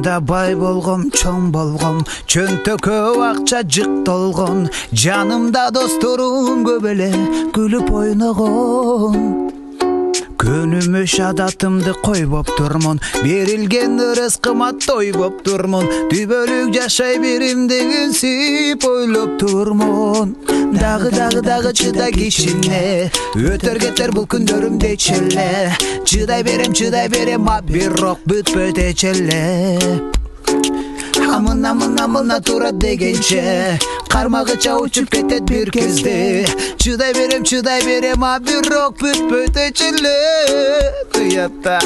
Жашоомда бай болгом, чоң болгом, чөнтөккө акча жык толгон, жанымда досторум көп эле күлүп ойногон. Көнүмө шадатымды койбоп турмун, берилген ырыскыма тойбоп турмун, түбөлүк жашай берим деген сип ойлоп турмун. Дагы чыдай кишине, өтөр кетер бул күндөрүмдө челе. Чыдай берем, а бирок бүтпөйт эчеле. Амына турат дегенче, кармагыча учуп кетет бир кезде. Чыдай берем, а бирок бүтпөйт эчеле. Кыятта.